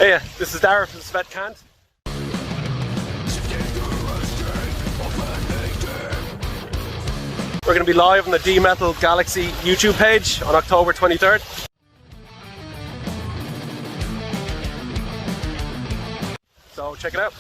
Hey, this is Dara from Svet Kant. We're going to be live on the D-Metal Galaxy YouTube page on October 23rd. So check it out.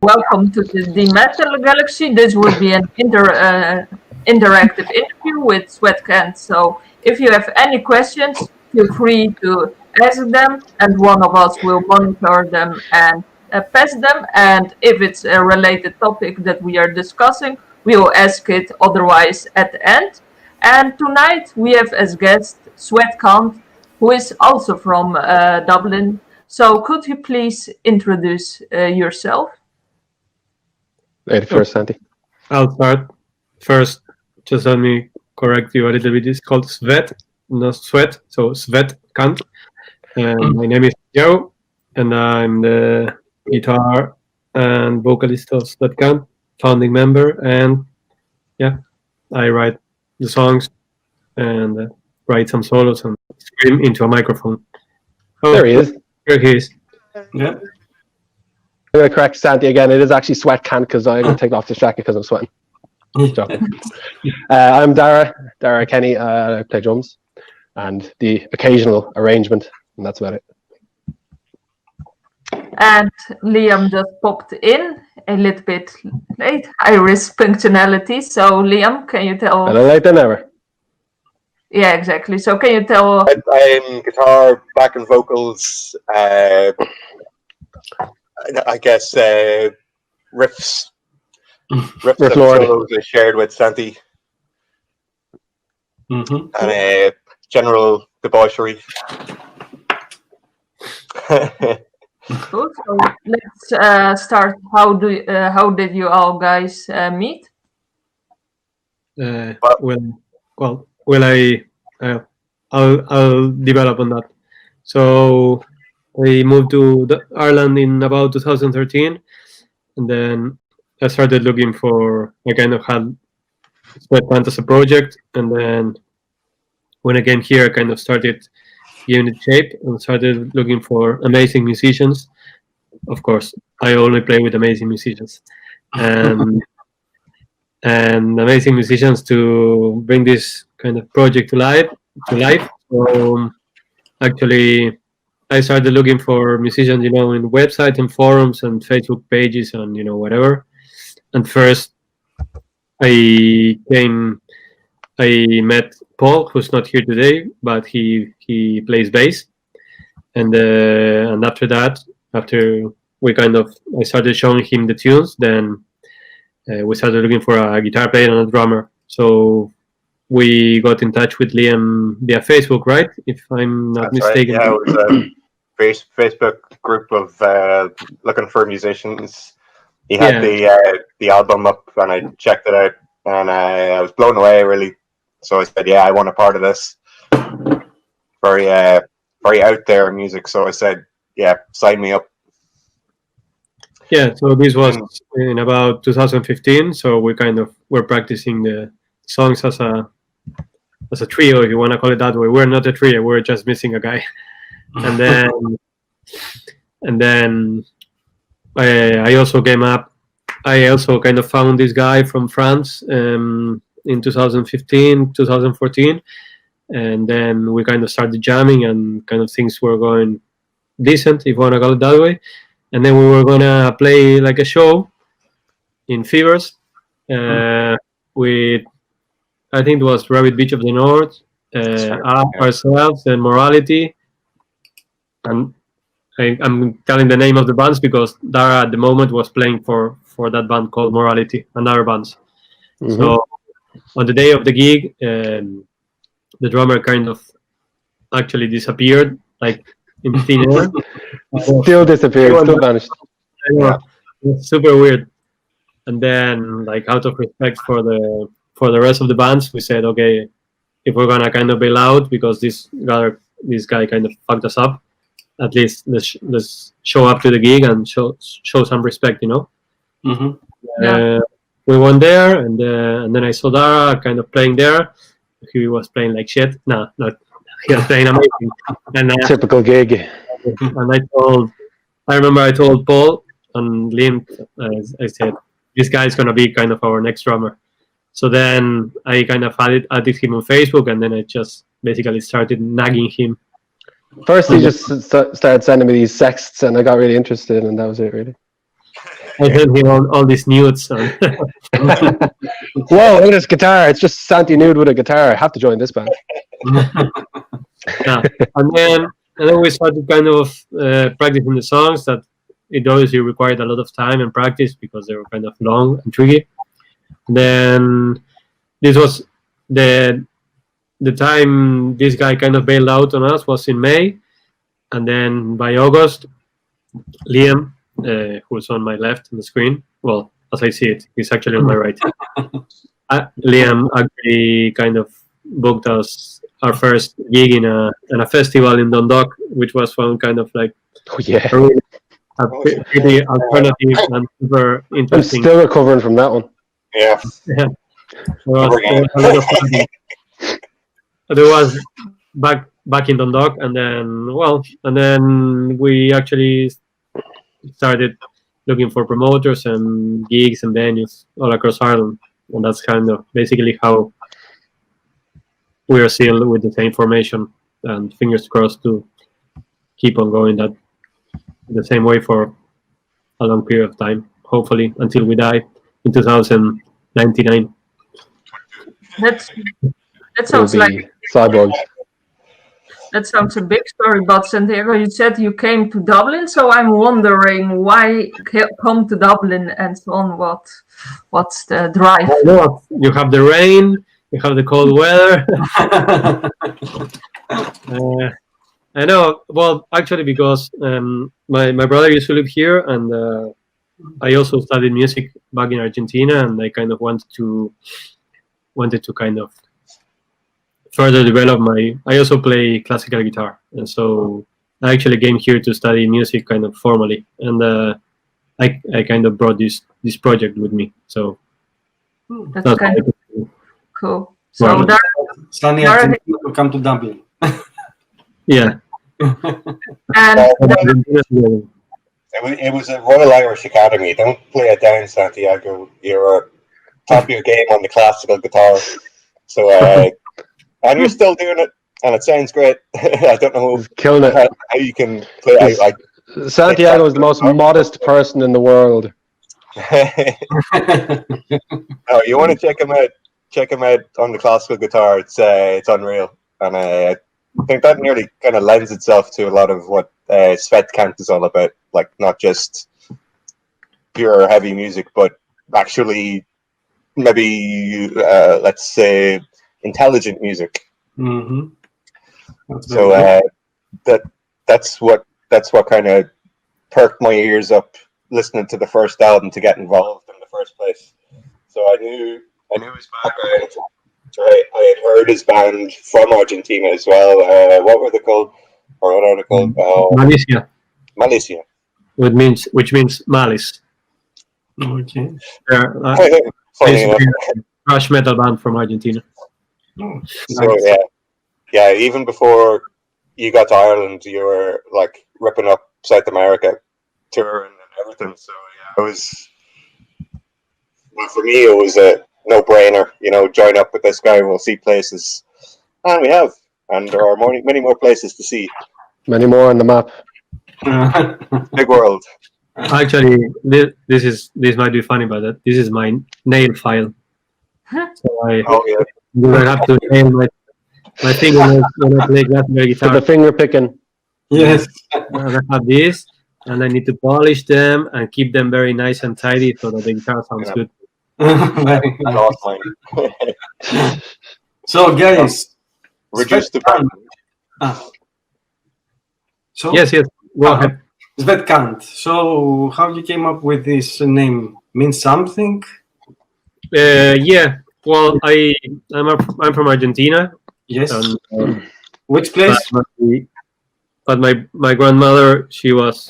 Welcome to the Metal Galaxy. This will be an interactive interview with Svet Kant. So if you have any questions, feel free to ask them, and one of us will monitor them and pass them. And if it's a related topic that we are discussing, we will ask it otherwise at the end. And tonight we have as guest Svet Kant, who is also from Dublin. So could you please introduce yourself? Lady first, Santi. I'll start. First, just let me correct you a little bit. It's called Svet, not Sweat. So Svet Kant. And my name is Joe, and I'm the guitar and vocalist of Svet Kant, founding member. And yeah, I write the songs and write some solos and scream into a microphone. Oh, there he is. Here he is. Yeah. I'm going to correct Santi again. It is actually Svet Kant because I'm going to take off this jacket because I'm sweating. I'm Dara Kenny. I play drums and the occasional arrangement, and that's about it. And Liam just popped in a little bit late. Irish punctuality. So Liam, can you tell? Better late than never. Yeah, exactly. So can you tell? I'm guitar, backing vocals, I guess riff solos are shared with Santi, and general debauchery. Good. So let's start. How did you all guys meet? I'll develop on that. So I moved to Ireland in about 2013, and then I started looking for. I kind of had Svet Kant as a project, and then when I came here, I kind of started giving it shape and started looking for amazing musicians. Of course, I only play with amazing musicians, and amazing musicians to bring this kind of project to life. So actually, I started looking for musicians, in websites and forums and Facebook pages and whatever. And first, I met Paul, who's not here today, but he plays bass. And after that, after I started showing him the tunes, then we started looking for a guitar player and a drummer. So we got in touch with Liam via Facebook, right? If I'm not mistaken. Right. Yeah, it was a Facebook group of looking for musicians. He had the album up, and I checked it out, and I was blown away, really. So I said, "Yeah, I want a part of this." Very out there music. So I said, "Yeah, sign me up." Yeah. So this was in about 2015. So we were practicing the songs as a trio, if you want to call it that way. We're not a trio. We're just missing a guy. And then I also came up. I also kind of found this guy from France in 2015, 2014, and then we kind of started jamming, and kind of things were going decent, if you want to call it that way. And then we were gonna play like a show in Fevers with, I think it was Rabbit Beach of the North, ourselves, and Morality. And I'm telling the name of the bands because Dara at the moment was playing for that band called Morality and other bands. So on the day of the gig, the drummer kind of actually disappeared, like in thin air. Still disappeared, still vanished. Yeah. It's super weird. And then, like, out of respect for the rest of the bands, we said, okay, if we're gonna kind of bail out because this guy kind of fucked us up, at least let's show up to the gig and show some respect, Yeah. We went there, and then I saw Dara kind of playing there. He was playing like shit. No, not he was playing amazing. And Typical gig. and I remember I told Paul and Liam, I said, this guy's gonna be kind of our next drummer. So then I kind of added him on Facebook, and then I just basically started nagging him. First, he just started sending me these sexts, and I got really interested, and that was it, really. I sent him all these nudes. Whoa, look at this guitar. It's just Santi nude with a guitar. I have to join this band. Yeah. And then we started kind of practicing the songs that it obviously required a lot of time and practice because they were kind of long and tricky. Then this was the time this guy kind of bailed out on us was in May, and then by August, Liam, who's on my left on the screen, well, as I see it, he's actually on my right. Liam actually kind of booked us our first gig in a festival in Dundalk, which was one kind of like a pretty alternative and super I'm interesting. still recovering from that one. Yeah. There was a lot of fun. There was back in Dundalk, and then we actually started looking for promoters and gigs and venues all across Ireland, and that's kind of basically how we are still with the same formation, and fingers crossed to keep on going that the same way for a long period of time, hopefully until we die in 2099. That sounds like cyborgs. That sounds a big story, but Santiago, you said you came to Dublin, so I'm wondering why come to Dublin and so on. What's the drive? You have the rain, you have the cold weather. I know. Well, actually, because my brother used to live here, and I also studied music back in Argentina, and I kind of wanted to kind of further develop I also play classical guitar, and so I actually came here to study music kind of formally, and I kind of brought this project with me. So that's kind of cool. So well, Sunny Argentina will come to Dublin. Yeah. And it was a Royal Irish Academy. Don't play it down, Santiago. You're top of your game on the classical guitar. So, and you're still doing it, and it sounds great. I don't know killing it. How you can play. Santiago is the most modest person in the world. Oh, you want to check him out? Check him out on the classical guitar. It's unreal, and I think that nearly kind of lends itself to a lot of what Svet Kant is all about. Like not just pure heavy music, but actually maybe let's say intelligent music. Mm-hmm. So that's what kind of perked my ears up listening to the first album to get involved in the first place. So I knew his background. Right, I had heard his band from Argentina as well. What were they called? Or what are they called? Malicia. Malicia. Which means malice. Okay. Funny enough. Thrash metal band from Argentina. Oh, So nice. yeah. Even before you got to Ireland, you were like ripping up South America, touring and everything. So yeah, it was. Well, for me, it was a no-brainer. Join up with this guy. We'll see places, and we have, and there are many more places to see. Many more on the map. Big world. Actually, this might be funny, but this is my nail file. So I have to nail my fingernails when I play classical For guitar. the finger picking. Yes. And I have this, and I need to polish them and keep them very nice and tidy so that the guitar sounds good. Very I nice. lost mine. So, guys, Reduce the Svet Kant. So, Yes. Go ahead. Svet Kant. So, how you came up with this name? Means something? Yeah. Well, I'm from Argentina. Yes. And, Which place? but my grandmother she was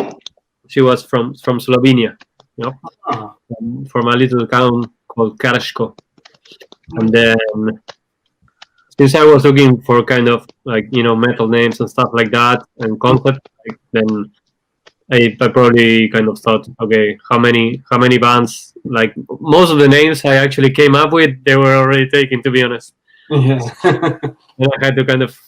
from Slovenia. you know, Ah, from a little town called Karsko. And then, since I was looking for kind of like, you know, metal names and stuff like that and concept, like, then I probably kind of thought, okay, how many bands? Like most of the names I actually came up with, they were already taken, to be honest. yeah. And I had to kind of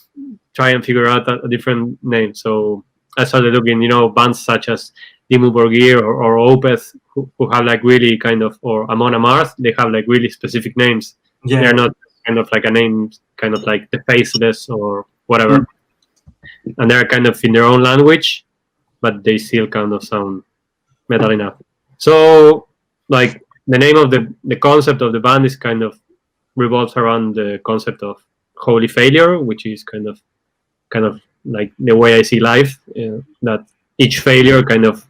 try and figure out a different name. So I started looking, you know, bands such as Dimmu Borgir or Opeth, who have like really kind of, or Amon Amarth, they have like really specific names. Yeah. They're not kind of like a name, kind of like the Faceless or whatever. And they're kind of in their own language, but they still kind of sound metal enough. So, like, the name of the concept of the band is kind of revolves around the concept of holy failure, which is kind of like the way I see life. That each failure kind of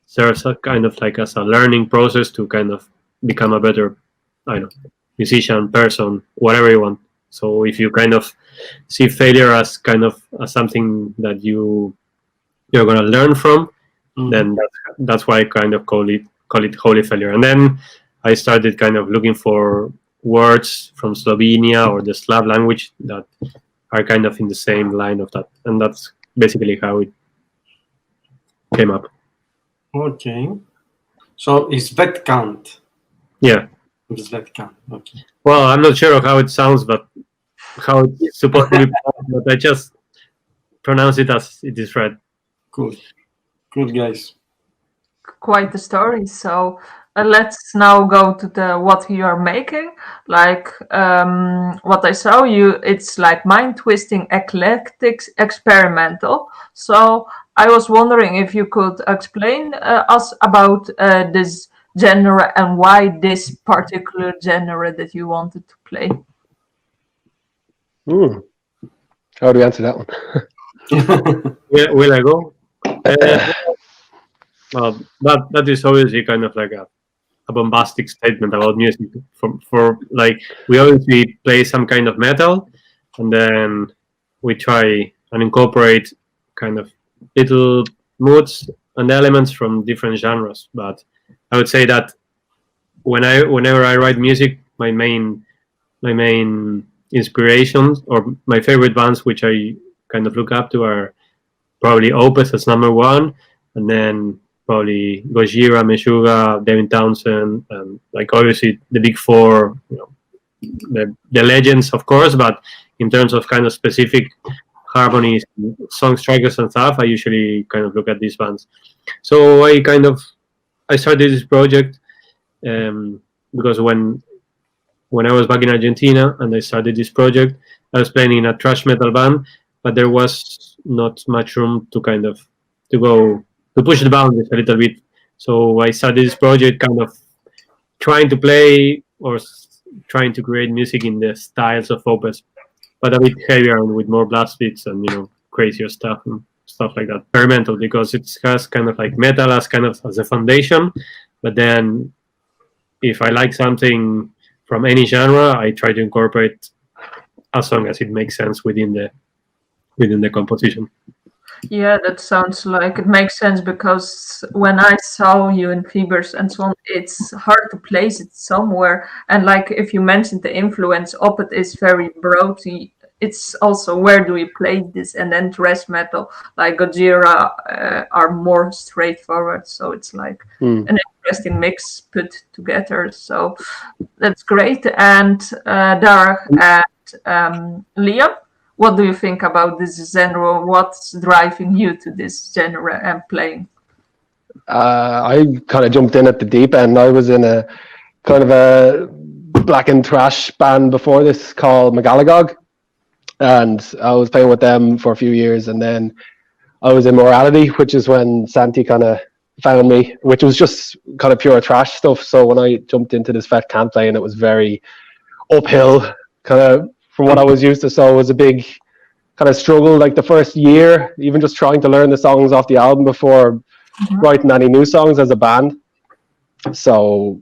serves a kind of like as a learning process to kind of become a better, I don't know, musician, person, whatever you want. So if you kind of see failure as kind of as something that you're gonna learn from, then that's why I kind of call it holy failure. And then I started kind of looking for words from Slovenia or the Slav language that are kind of in the same line of that, and that's basically how it came up. Okay. So it's Svet Kant. Yeah. Svet Kant. Okay. Well, I'm not sure of how it sounds, but how it's supposed to be pronounced, but I just pronounce it as it is read. Cool. Good, guys. Quite the story. So let's now go to the what you are making. Like what I saw you, it's like mind twisting, eclectic, experimental. So I was wondering if you could explain us about this genre and why this particular genre that you wanted to play. How do we answer that one? Will I go? Well, that is obviously kind of like a bombastic statement about music. For like, we obviously play some kind of metal, and then we try and incorporate kind of little moods and elements from different genres. But I would say that whenever I write music, my main inspirations or my favorite bands, which I kind of look up to, are probably Opeth as number one, and then probably Gojira, Meshuggah, Devin Townsend, and like obviously the big four, you know, the legends, of course. But in terms of kind of specific harmonies, song strikers and stuff, I usually kind of look at these bands. So I started this project because when I was back in Argentina and I started this project, I was playing in a thrash metal band, but there was not much room to kind of to push the boundaries a little bit. So I started this project kind of trying to play or trying to create music in the styles of Opeth, but a bit heavier and with more blast beats and, you know, crazier stuff and stuff like that. Experimental, because it has kind of like metal as kind of as a foundation, but then if I like something from any genre, I try to incorporate as long as it makes sense within the composition. Yeah, that sounds like it makes sense, because when I saw you in Fibers and so on, it's hard to place it somewhere. And like if you mentioned the influence, Opeth is very broad. It's also where do we play this? And then thrash metal, like Gojira, are more straightforward. So it's like an interesting mix put together. So that's great. And Darach and Liam, what do you think about this genre? What's driving you to this genre and playing? I kind of jumped in at the deep end. I was in a kind of a black and thrash band before this called Megalagog, and I was playing with them for a few years, and then I was in Morality, which is when Santi kind of found me, which was just kind of pure thrash stuff. So when I jumped into this Svet Kant playing, it was very uphill, kind of from what I was used to. So it was a big kind of struggle, like the first year, even just trying to learn the songs off the album before writing any new songs as a band. So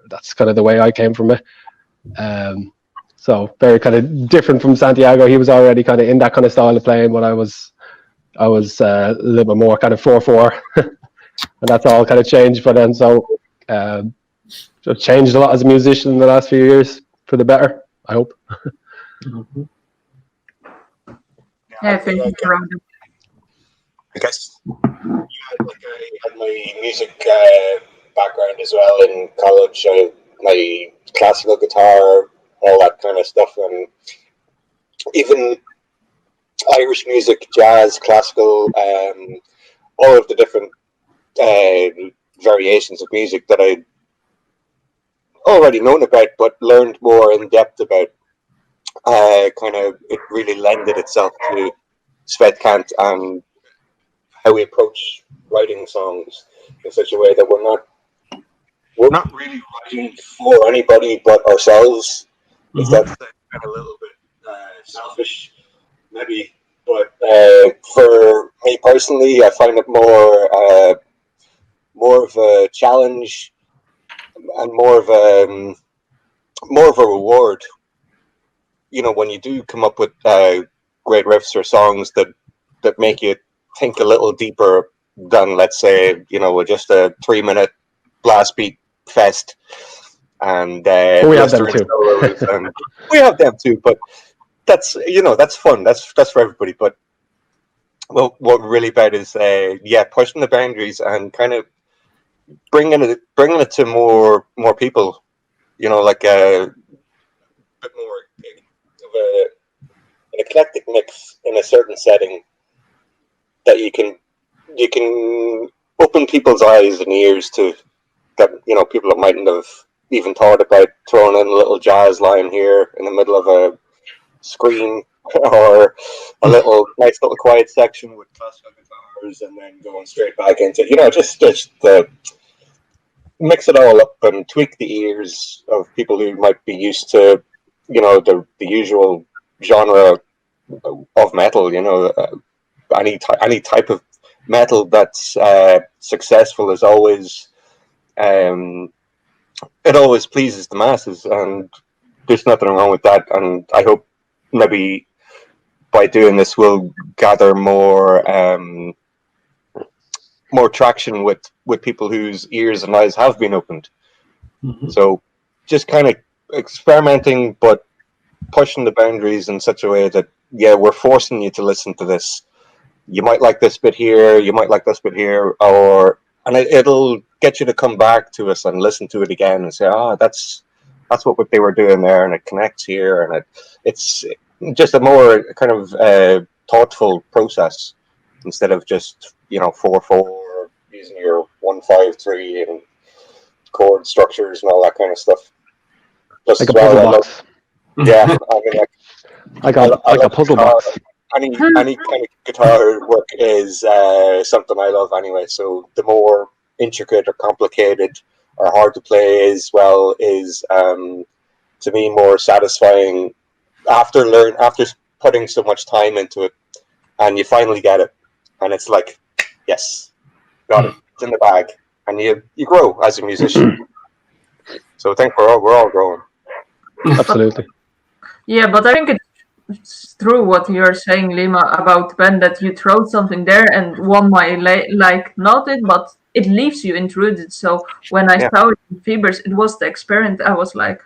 that's kind of the way I came from it. So very kind of different from Santiago. He was already kind of in that kind of style of playing, but I was a little bit more kind of 4/4. and that's all kind of changed for then. So I've changed a lot as a musician in the last few years for the better, I hope. Yeah, thank you, Gerardo. I guess I had my music background as well in college. My classical guitar, all that kind of stuff, and even Irish music, jazz, classical, all of the different variations of music that I'd already known about, but learned more in depth about. Kind of, it really lended itself to Svet Kant and how we approach writing songs in such a way that we're not really writing for anybody but ourselves. If that's kind of a little bit selfish, maybe. But for me personally, I find it more of a challenge and more of a reward. You know, when you do come up with great riffs or songs that make you think a little deeper than, let's say, you know, just a 3-minute blast beat fest. And we have them too. We have them too, but that's, you know, that's fun. That's for everybody. But well, what we're really about is pushing the boundaries and kind of bringing it to more people. You know, like a bit more of an eclectic mix in a certain setting that you can open people's eyes and ears to, that, you know, people that mightn't have even thought about throwing in a little jazz line here in the middle of a scream, or a nice little quiet section with classical guitars, and then going straight back into, you know, just mix it all up and tweak the ears of people who might be used to, you know, the usual genre of metal. You know, any type of metal that's successful is always it always pleases the masses, and there's nothing wrong with that. And I hope maybe by doing this we'll gather more traction with people whose ears and eyes have been opened. So just kind of experimenting, but pushing the boundaries in such a way that, yeah, we're forcing you to listen to this. You might like this bit here, you might like this bit here, and it'll get you to come back to us and listen to it again and say, that's what they were doing there, and it connects here, and it's just a more kind of thoughtful process instead of just, you know, 4/4 using your 1/5/3 and chord structures and all that kind of stuff. Just like a puzzle box. Yeah, I mean, like a puzzle box. Any kind of guitar work is something I love anyway. So the more intricate or complicated or hard to play is to me more satisfying after putting so much time into it, and you finally get it, and it's like, yes, got it, it's in the bag, and you grow as a musician. So I think we're all growing. Absolutely. Yeah, but I think it's true what you're saying, Lima, about Ben, that you throw something there and one might like not it, but it leaves you intruded. So when I saw it in Fibers, it was the experiment. I was like,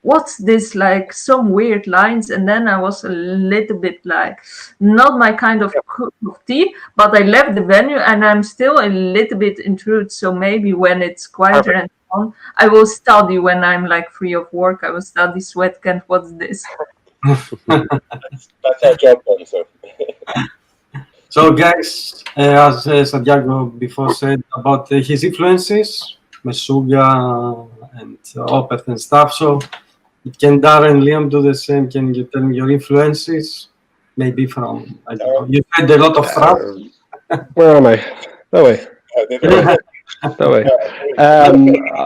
what's this, like some weird lines? And then I was a little bit like, not my kind of cup of tea, but I left the venue and I'm still a little bit intruded. So maybe when it's quieter and on, I will study when I'm like free of work. I will study Svet Kant. What's this? That's our job done, so. So, guys, as Santiago before said about his influences, Meshuggah and Opeth and stuff, so can Darren and Liam do the same? Can you tell me your influences? Maybe from, I don't know, you had a lot of stuff. Where am I? That way. That way.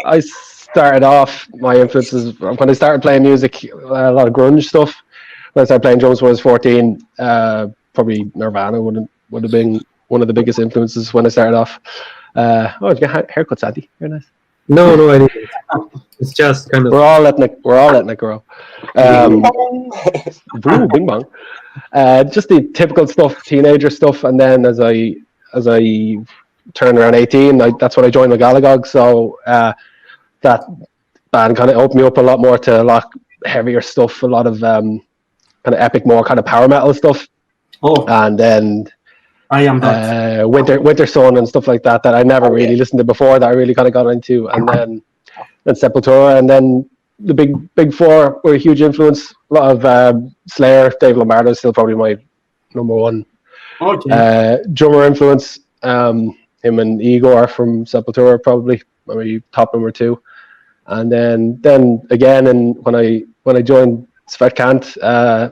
I started off, my influences, when I started playing music, a lot of grunge stuff. When I started playing drums when I was 14, probably Nirvana would have been one of the biggest influences when I started off. You got haircuts, Andy. Very nice. No, I didn't. It's just kind of. We're all letting it grow. Ooh, bing bong. Just the typical stuff, teenager stuff, and then as I turned around 18, that's when I joined McGallagog. So that band kind of opened me up a lot more to a lot heavier stuff, a lot of kind of epic, more kind of power metal stuff. Oh, And then I am that. Winter Sun and stuff like that I never really listened to before, that I really kind of got into. And then Sepultura, and then the big four were a huge influence. A lot of Slayer. Dave Lombardo is still probably my number one drummer influence. Him and Igor from Sepultura probably maybe top number two. And then again, and when I joined Svet Kant,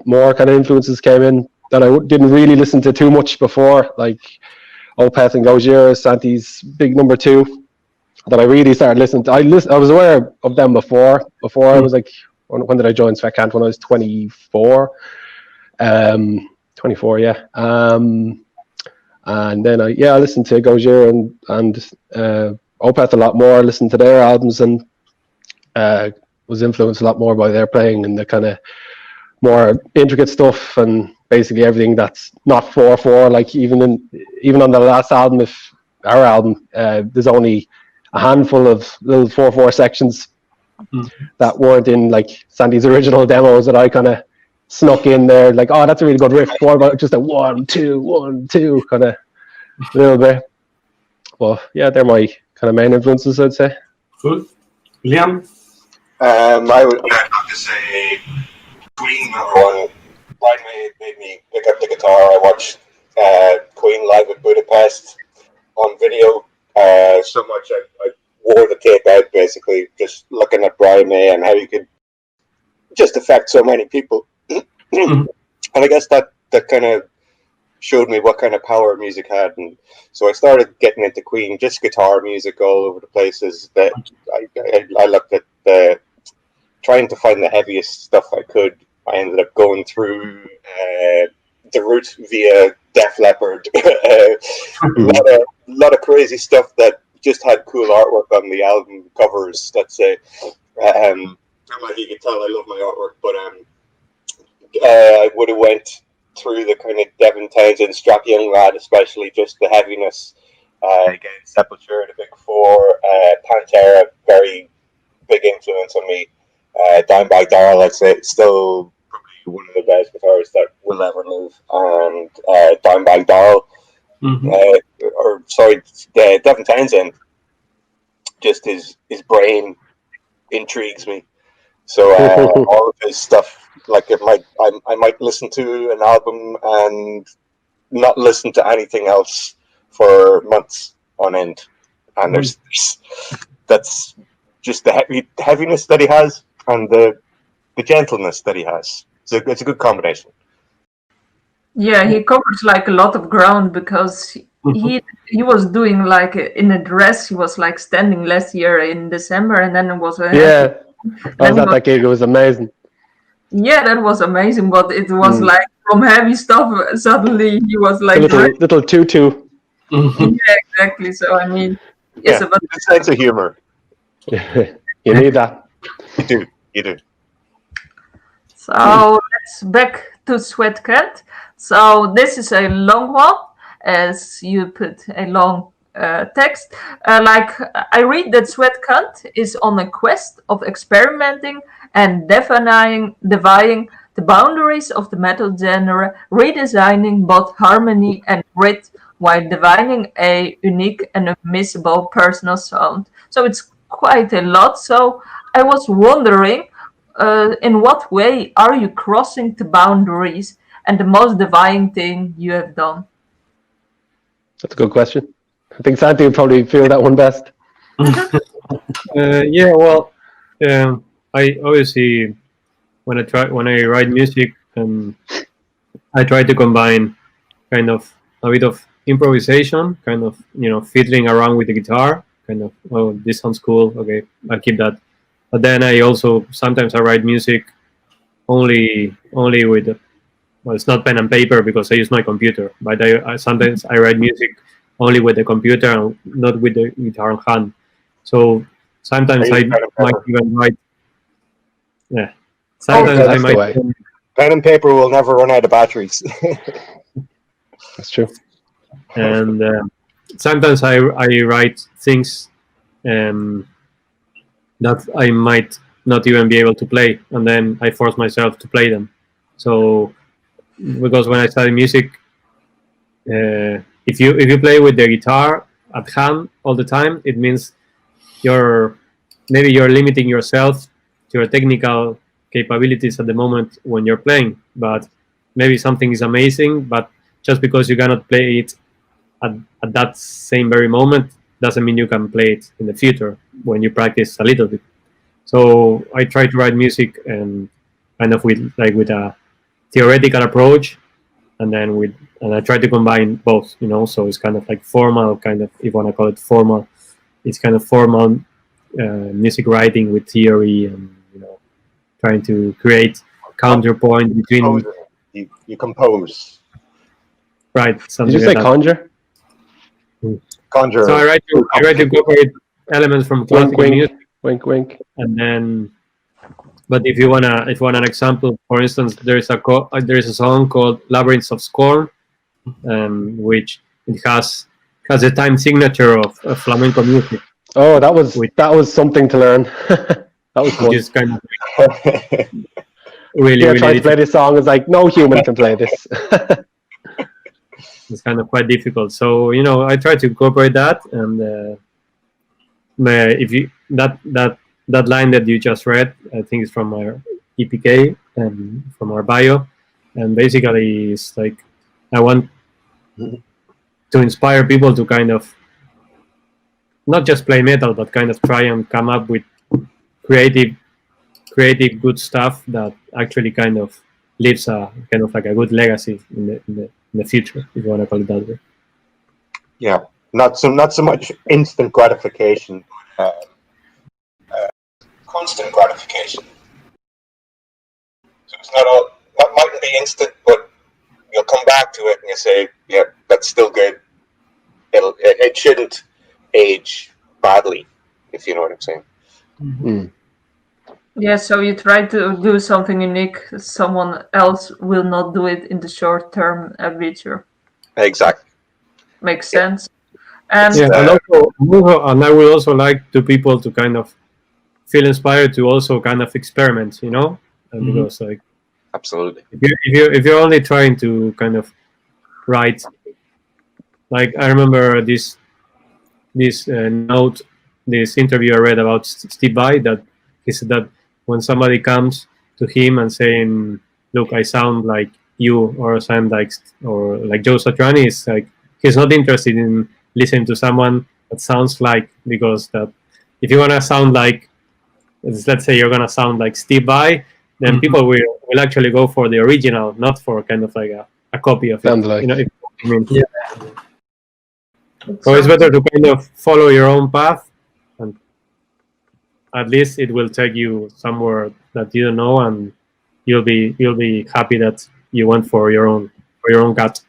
more kind of influences came in that I didn't really listen to too much before, like Opeth and Gojira, Santi's big number two, that I really started listening to. I was aware of them before I was like, when did I join Svet Kant? When I was 24. 24, yeah. And then I listened to Gojira and Opeth a lot more, listened to their albums, and was influenced a lot more by their playing and the kind of more intricate stuff, and basically everything that's not 4/4. Like even on the last album, our album, there's only a handful of little 4/4 sections that weren't in like Sandy's original demos that I kind of snuck in there. Like, oh, that's a really good riff. What about just a 1 2 1 2 kind of little bit? Well, yeah, they're my kind of main influences, I'd say. Cool. Liam? I would have to say Queen number one. Brian made me pick up the guitar. I watched Queen live at Budapest on video so much I wore the tape out, basically, just looking at Brian May and how you could just affect so many people. And I guess that kind of showed me what kind of power music had, and so I started getting into Queen, just guitar music all over the places. That I looked at trying to find the heaviest stuff I could. I ended up going through the route via Def Leppard. A lot of crazy stuff that just had cool artwork on the album covers. That's it. Not like you can tell, I love my artwork, but I would have went through the kind of Devin Townsend, Strap Young Lad, especially just the heaviness. Again, Sepultura, the Big Four, Pantera, very big influence on me. Dimebag Darrell, I'd say, still probably one of the best guitarists that will ever live. And Dimebag Darrell, Devin Townsend, just his brain intrigues me. So all of his stuff, like I might listen to an album and not listen to anything else for months on end, and that's just the heaviness that he has and the gentleness that he has. So it's a good combination. Yeah, he covers like a lot of ground, because he was doing like in a dress. He was like standing last year in December, and then it was I was at that gig. It was amazing. Yeah, that was amazing, but it was like from heavy stuff. Suddenly he was like little tutu. Yeah, exactly. So I mean, it's a sense of humor. You need that. You do. So let's back to Svet Kant. So this is a long one, as you put a long text. Like I read that Svet Kant is on a quest of experimenting and defying the boundaries of the metal genre, redesigning both harmony and grit while defining a unique and unmissable personal sound. So it's quite a lot. So I was wondering, in what way are you crossing the boundaries, and the most defying thing you have done? That's a good question. I think Santi would probably feel that one best. I obviously, when I write music, I try to combine kind of a bit of improvisation, kind of fiddling around with the guitar, kind of, oh, this sounds cool, okay, I'll keep that. But then I also sometimes I write music only with it's not pen and paper because I use my computer, but I sometimes I write music only with the computer and not with the guitar in hand. So sometimes I might even write. Yeah. Sometimes I might. Pen and paper will never run out of batteries. That's true. And sometimes I write things that I might not even be able to play, and then I force myself to play them. So because when I study music, if you play with the guitar at hand all the time, it means you're limiting yourself to your technical capabilities at the moment when you're playing. But maybe something is amazing, but just because you cannot play it at that same very moment doesn't mean you can play it in the future when you practice a little bit. So I try to write music and kind of with a theoretical approach, and then I try to combine both, so it's kind of like formal, kind of, if you want to call it formal, it's kind of formal music writing with theory, and trying to create counterpoint between you compose, right, something. Did you say like conjure? conjure. So I try to incorporate elements from classical music, wink, wink. and then. But if you want an example, for instance, there is a song called "Labyrinths of Scorn," which it has a time signature of flamenco music. Oh, that was something to learn. That was fun. Which is kind of really, yeah, really trying to play this song is like no human can play this. It's kind of quite difficult. So I try to incorporate that, and if you that line that you just read, I think it's from our EPK and from our bio, and basically it's like I want to inspire people to kind of not just play metal, but kind of try and come up with creative good stuff that actually kind of leaves a kind of like a good legacy in the future, if you want to call it that way. Yeah, not so much instant gratification, constant gratification. So it's that mightn't be instant, but you'll come back to it and you say, yeah, that's still good. It shouldn't age badly, if you know what I'm saying. Mm-hmm. Yeah, so you try to do something unique. Someone else will not do it in the short term future. Exactly. Makes sense. And yeah, and I would also like to people to kind of feel inspired to also kind of experiment, and because like absolutely, if you're only trying to kind of write, like I remember this note, this interview I read about Steve Vai, that he said that when somebody comes to him and saying, "Look, I sound like you," or "Sound like," or like Joe Satriani, is like he's not interested in listening to someone that sounds like, because that if you want to sound like, let's say you're gonna sound like Steve Vai, then people will actually go for the original, not for kind of like a copy of Sounds it. like. If, I mean, Yeah. So it's better to kind of follow your own path, and at least it will take you somewhere that you don't know, and you'll be happy that you went for your own gut.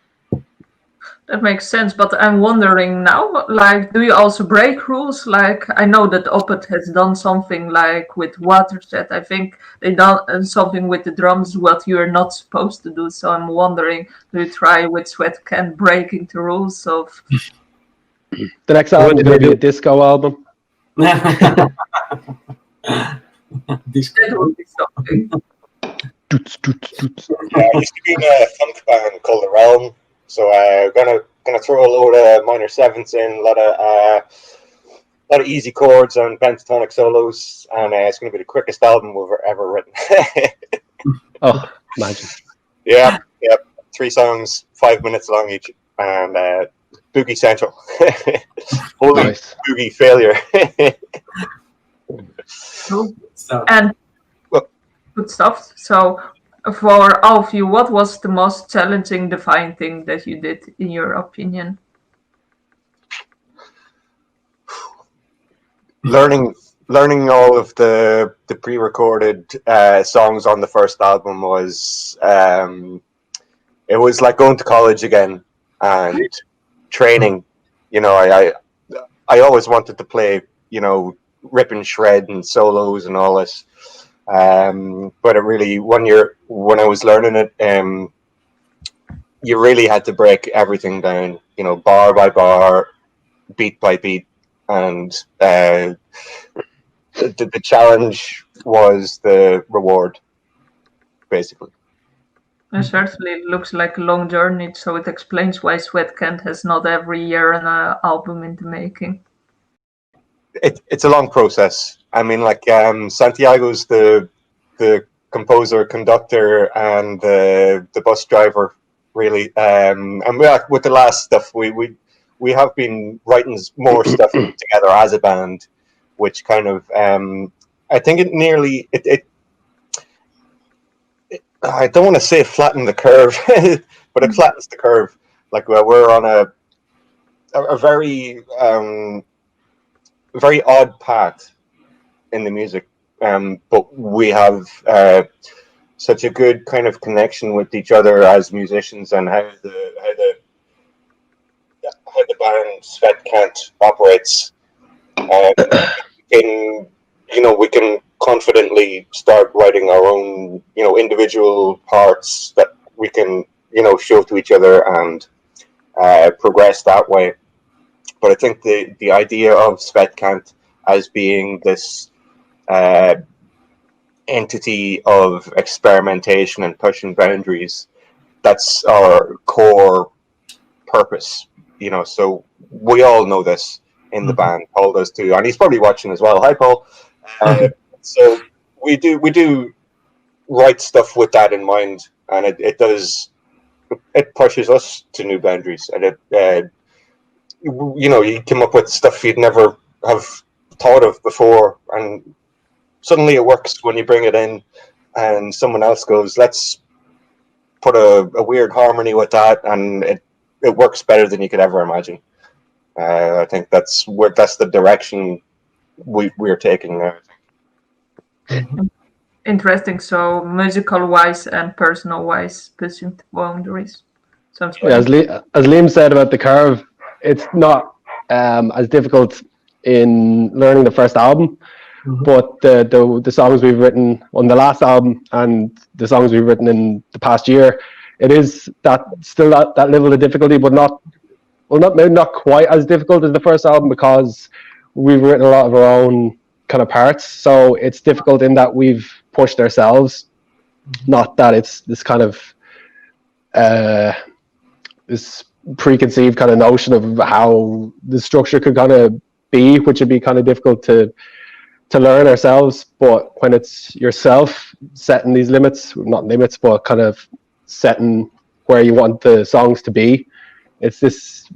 that makes sense, but I'm wondering now, like, do you also break rules? Like, I know that Opet has done something like with Waterset. I think they done something with the drums what you're not supposed to do. So I'm wondering, do you try with Svet Kant breaking the rules of? The next album is going to be a disco album. Disco. That would be something. Yeah, I used to be in a funk band called The Realm, so gonna throw a load of minor sevenths in, a lot of easy chords and pentatonic solos, and it's gonna be the quickest album we've ever written. Oh, imagine. Yeah, 3 songs, 5 minutes long each, and Boogie Central. Holy Nice. Boogie failure. Cool. So, And good stuff. So, for all of you, what was the most challenging defying thing that you did, in your opinion? learning all of the pre-recorded songs on the first album was it was like going to college again and training. I always wanted to play, rip and shred and solos and all this. But it really, one year when I was learning it, you really had to break everything down, bar by bar, beat by beat, and the challenge was the reward, basically. And certainly it looks like a long journey, so it explains why Svet Kant has not every year an album in the making. It's a long process. I mean, like Santiago's the composer, conductor, and the bus driver, really. And with the last stuff, we have been writing more stuff together as a band, which kind of I think it nearly I don't want to say flatten the curve, but it flattens the curve. Like we're on a very very odd path in the music, but we have such a good kind of connection with each other as musicians, and how the band Svet Kant operates. We can confidently start writing our own, individual parts that we can, show to each other and progress that way. But I think the idea of Svet Kant as being this entity of experimentation and pushing boundaries, that's our core purpose, so we all know this in the band. Paul does too, and he's probably watching as well. Hi, Paul. So we do write stuff with that in mind, and it pushes us to new boundaries, and you come up with stuff you'd never have thought of before, and suddenly it works when you bring it in, and someone else goes, let's put a weird harmony with that, and it works better than you could ever imagine. I think that's the direction we're taking now. Interesting. So musical-wise and personal-wise, pushing the boundaries. Sounds great. As Liam said about the curve, it's not as difficult in learning the first album, but the songs we've written on the last album and the songs we've written in the past year, it is that level of difficulty, but maybe not quite as difficult as the first album, because we've written a lot of our own kind of parts. So it's difficult in that we've pushed ourselves, not that it's this kind of this preconceived kind of notion of how the structure could kind of be, which would be kind of difficult to learn ourselves. But when it's yourself setting these limits, not limits, but kind of setting where you want the songs to be, it's this.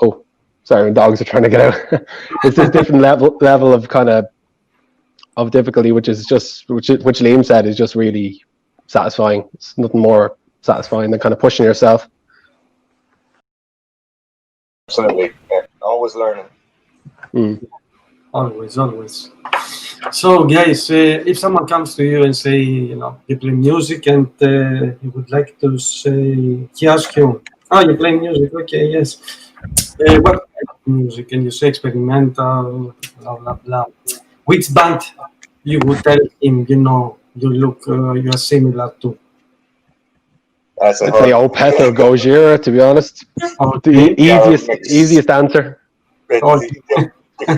Oh, sorry, dogs are trying to get out. It's this different level of kind of difficulty, which Liam said is just really satisfying. It's nothing more satisfying than kind of pushing yourself. Absolutely, always learning. Always. So, guys, if someone comes to you and say, you play music, and you would like to say, he asks you, you play music, okay, yes. What kind of music? And you say experimental, blah blah blah. Which band you would tell him, you are similar to? I'd say Opeth or Gojira, to be honest. The easiest answer. If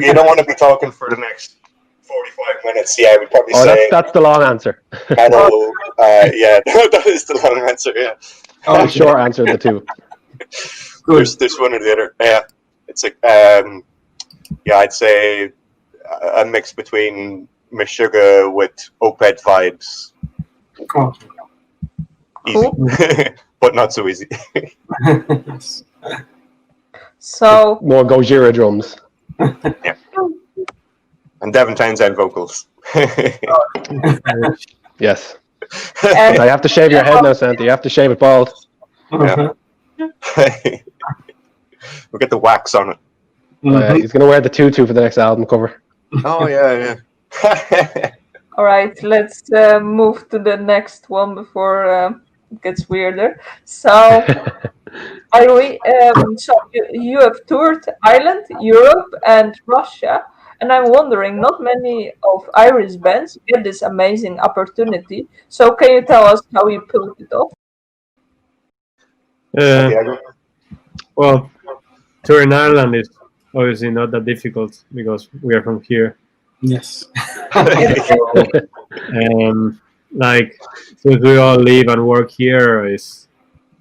you don't want to be talking for the next 45 minutes, I would probably say... That's the long answer. Metal, that is the long answer, yeah. The short answer of the two. There's one or the other. Yeah, it's like I'd say a mix between Meshuggah with Opeth vibes. Easy, but not so easy. So more Gojira drums. Yeah, and Devin Townsend vocals. Yes. I have to shave your head now, Santi. You have to shave it bald. Yeah. We'll get the wax on it. He's going to wear the tutu for the next album cover. Oh, yeah. all right, let's move to the next one before it gets weirder. So, you have toured Ireland, Europe, and Russia, and I'm wondering, not many of Irish bands get this amazing opportunity. So, can you tell us how you pulled it off? Well, tour in Ireland is obviously not that difficult because we are from here. Yes. Like since we all live and work here,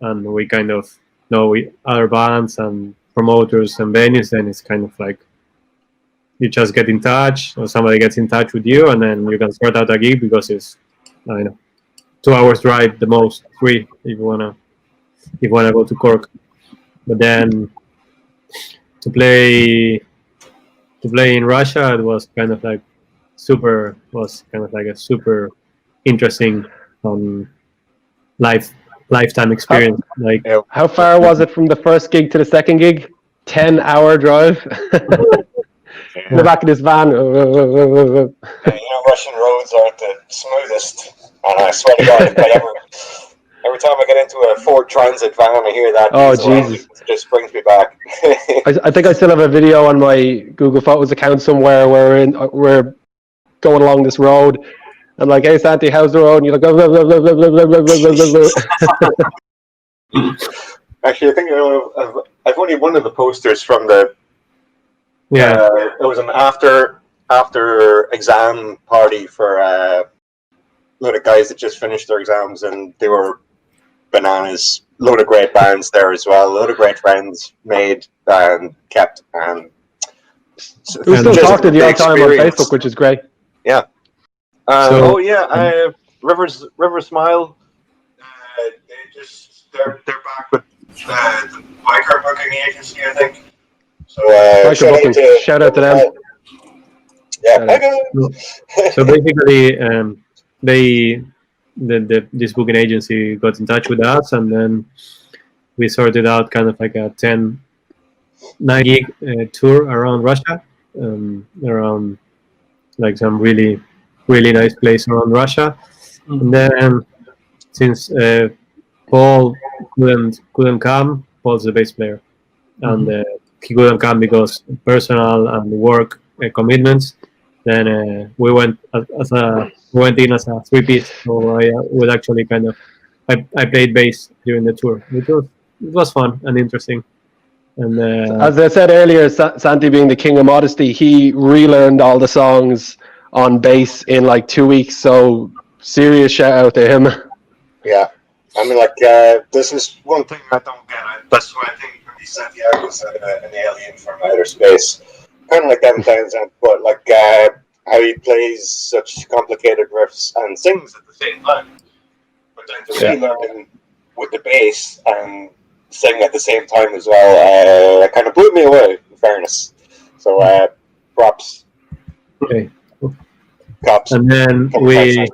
and we kind of know other bands and promoters and venues, then it's kind of like you just get in touch, or somebody gets in touch with you, and then you can sort out a gig because it's, I don't know, 2 hours drive, the most 3 if you wanna go to Cork. But then to play in Russia, it was kind of like a super interesting lifetime experience. Like, How far was it from the first gig to the second gig? 10-hour drive. In the back of this van. Russian roads aren't the smoothest, and I swear to God, every time I get into a Ford Transit van, I hear that. Oh, diesel Jesus. engine, it just brings me back. I think I still have a video on my Google Photos account somewhere where we're going along this road. I'm like, hey, Santi, how's the road? And you're like, blah, blah, blah, blah, blah, blah, blah, blah. Actually, I think I've only one of the posters from the. yeah, it was an after exam party for a load of guys that just finished their exams, and they were bananas. Load of great bands there as well. Load of great friends made and kept. And We still talk to the the old time on experience. Facebook, which is great. Yeah. River Smile. They're back with the biker booking agency, I think. So Biker booking. Shout out to them. Yeah. so basically, this booking agency got in touch with us, and then we sorted out kind of like a 9 gig tour around Russia, around like some really nice place around Russia. And then since Paul couldn't come, Paul's the bass player, and he couldn't come because personal and work commitments. Then we went in as a 3-piece. So I would actually kind of I played bass during the tour. It was fun and interesting. And as I said earlier, Santi being the king of modesty, he relearned all the songs on bass in like 2 weeks. So serious shout out to him. Yeah, I mean, like this is one thing I don't get. That's why I think Santiago's an alien from outer space, kind of like Devin Townsend, but like how he plays such complicated riffs and sings at the same time. But then to relearn with the bass and sing at the same time as well, it kind of blew me away, in fairness. So props. Okay. Cops. And then we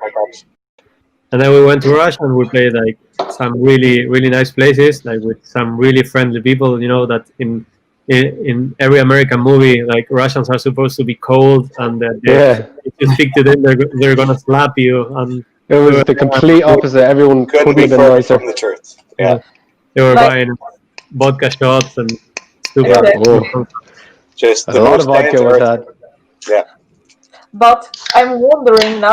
went to Russia and we played like some really nice places, like with some really friendly people. You know that in every American movie, like Russians are supposed to be cold, and if you speak to them, they're gonna slap you. And it was the complete opposite. Everyone couldn't have been nicer. From the truth. Yeah. They were buying vodka shots and stupid. Just a lot of vodka with that. Yeah. But I'm wondering now,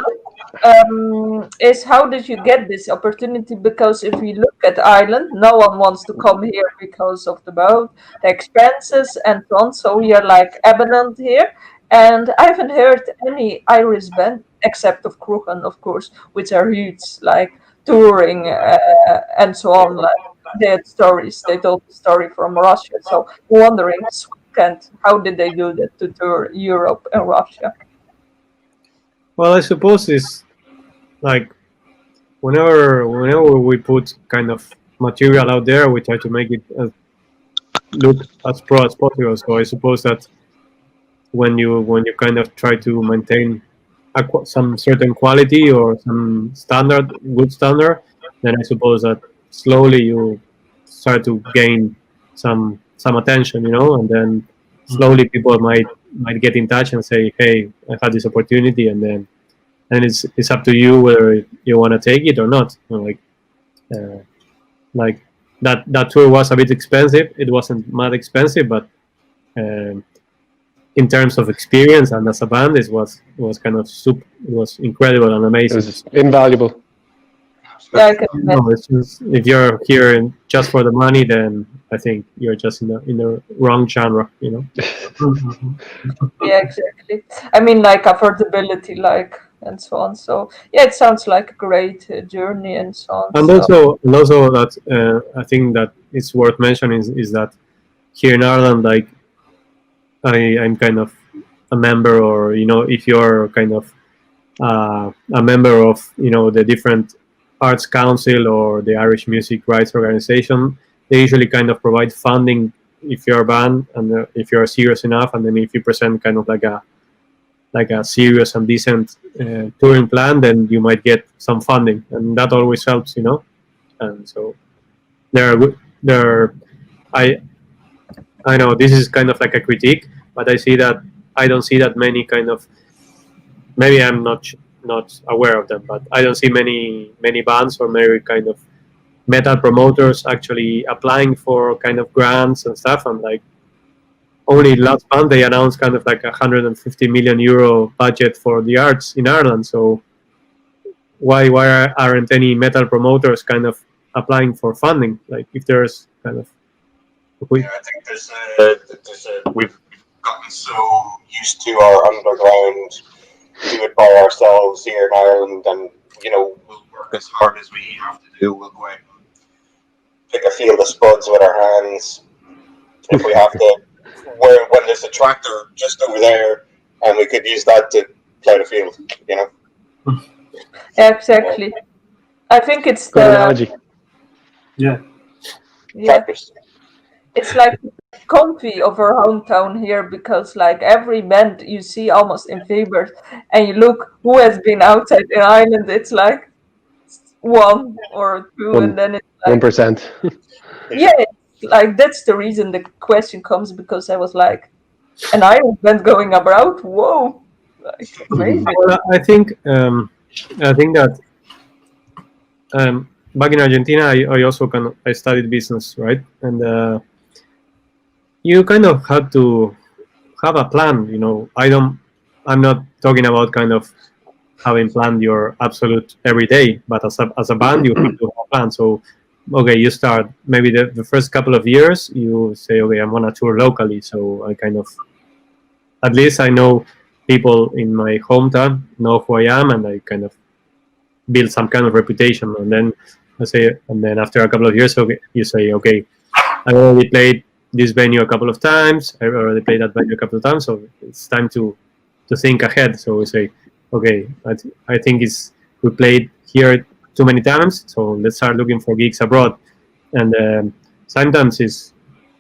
is how did you get this opportunity? Because if we look at Ireland, no one wants to come here because of the boat, the expenses, and so on. So we are like abandoned here. And I haven't heard any Irish band, except of Cruchen, of course, which are huge, like touring and so on. Like they had stories, they told the story from Russia. So wondering, Svet Kant, how did they do that to tour Europe and Russia? Well, I suppose it's like whenever we put kind of material out there, we try to make it look as pro as possible. So I suppose that when you kind of try to maintain some certain quality or some good standard, then I suppose that slowly you start to gain some attention, you know, and then slowly people might get in touch and say, hey, I had this opportunity, and then it's up to you whether you want to take it or not. You know, like that tour was a bit expensive. It wasn't mad expensive, but in terms of experience and as a band, it was kind of it was incredible and amazing. It was invaluable. Yeah, I can imagine. It's just, if you're here just for the money, then I think you're just in the wrong genre, you know. Yeah, exactly. I mean, like affordability, like and so on. So yeah, it sounds like a great journey and so on. And So also that I think that it's worth mentioning is that here in Ireland, like I'm kind of a member, or you know, if you're kind of a member of, you know, the different arts council or the Irish Music Rights Organization, they usually kind of provide funding if you're a band and if you're serious enough, and then if you present kind of like a serious and decent touring plan, then you might get some funding, and that always helps, you know. And so there, I know this is kind of like a critique, but I don't see that many kind of, maybe I'm not aware of them, but I don't see many bands or many kind of metal promoters actually applying for kind of grants and stuff. And like only last month they announced kind of like 150 million euro budget for the arts in Ireland. So why aren't any metal promoters kind of applying for funding? Like if there's kind of Yeah, I think we've gotten so used to our underground, do it by ourselves here in Ireland, and you know, we'll work as hard as we have to do. We'll go out and pick a field of spuds with our hands. If we have to, when there's a tractor just over there, and we could use that to plow the field, you know. yeah, exactly. I think it's Good the analogy. yeah. Tractors. It's like comfy of our hometown here because like every band you see almost in Fevers and you look who has been outside in Ireland, it's like one or two and then it's like 1%. yeah, it's like that's the reason the question comes, because I was like an Irish band going abroad, whoa, like amazing. Well, I think that back in Argentina, I also I studied business, right? And you kind of had to have a plan, you know. I'm not talking about kind of having planned your absolute every day, but as a band, you have to have a plan. So, okay, you start maybe the first couple of years, you say, okay, I'm gonna tour locally, so I kind of, at least I know people in my hometown know who I am, and I kind of build some kind of reputation. And then after a couple of years, okay, you say, okay, I already played this venue a couple of times. I already played that venue a couple of times, so it's time to think ahead. So we say, okay, I think we played here too many times, so let's start looking for gigs abroad. And sometimes is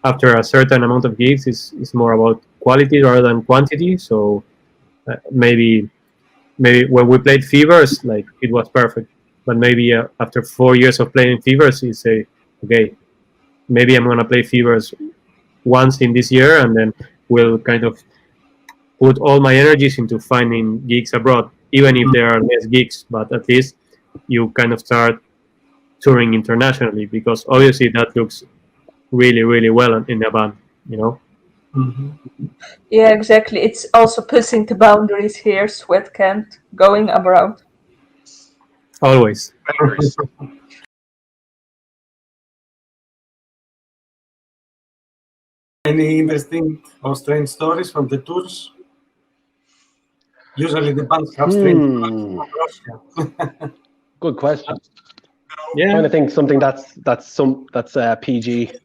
after a certain amount of gigs is more about quality rather than quantity. So maybe when we played Fevers, like it was perfect, but maybe after 4 years of playing Fevers, you say, okay, maybe I'm gonna play Fevers once in this year, and then we'll kind of put all my energies into finding gigs abroad, even if there are less gigs, but at least you kind of start touring internationally, because obviously that looks really, really well in a band, you know? Yeah, exactly. It's also pushing the boundaries here, Svet Kant, going abroad. Always. Any interesting or strange stories from the tours? Usually the bands have strange stories from Russia. Good question. Yeah. Trying to think something that's PG.